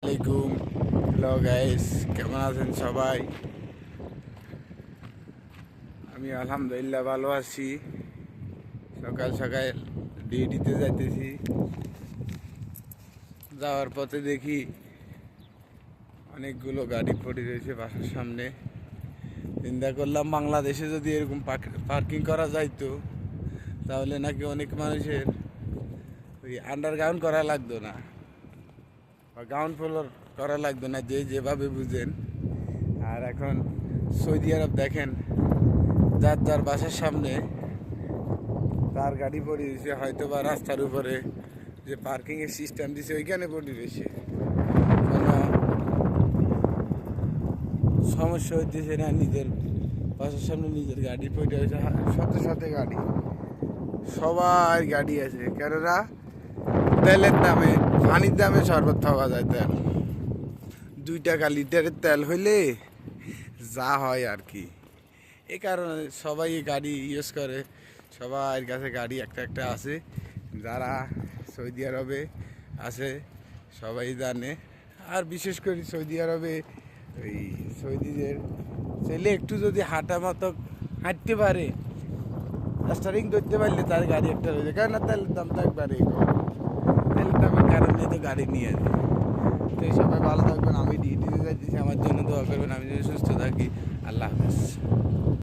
আসসালামাইকুম। Hello guys, কেমন আছেন সবাই? আমি আলহামদুলিল্লাহ ভালো আছি। সকাল সকাল ডিউটিতে যাইতেছি। যাওয়ার পথে দেখি অনেকগুলো গাড়ি পড়ে রয়েছে বাসার সামনে। চিন্তা করলাম বাংলাদেশে যদি এরকম পার্কিং করা যাইতো তাহলে নাকি অনেক মানুষের ওই আন্ডারগ্রাউন্ড করা লাগতো না বা গ্রাউন্ড ফ্লোর করা লাগতো না, যে যেভাবে বুঝেন। আর এখন সৌদি আরব দেখেন, যার যার বাসার সামনে তার গাড়ি পড়ে দিয়েছে, হয়তো বা রাস্তার উপরে যে পার্কিংয়ের সিস্টেম দিছে ওইখানে পড়ে রয়েছে। কোনো সমস্যা হইতেছে না, নিজের বাসার সামনে নিজের গাড়ি পড়ে রয়েছে, সাথে সাথে গাড়ি, সবার গাড়ি আছে। কেননা তেলের দামে, পানির দামে শরবত খাওয়া যায়। তেল 2 টাকা লিটারের তেল হইলে যা হয় আর কি। এই কারণে সবাই গাড়ি ইউজ করে, সবার কাছে গাড়ি একটা একটা আছে। যারা সৌদি আরবে আছে সবাই জানে। আর বিশেষ করে সৌদি আরবে ওই সৌদিদের ছেলে একটু যদি হাঁটা মতো হাঁটতে পারে, স্টারিং ধরতে পারলে তার গাড়ি একটা রয়েছে। কেননা তেলের দাম তো একবারে কম, তেলের দামের কারণে তো গাড়ি নিয়ে যায়। তো সবাই ভালো থাকবেন। আমি ডিউটিতে যাইতেছি, আমার জন্য দোয়া করবেন, আমি যদি সুস্থ থাকি। আল্লাহ হাফেজ।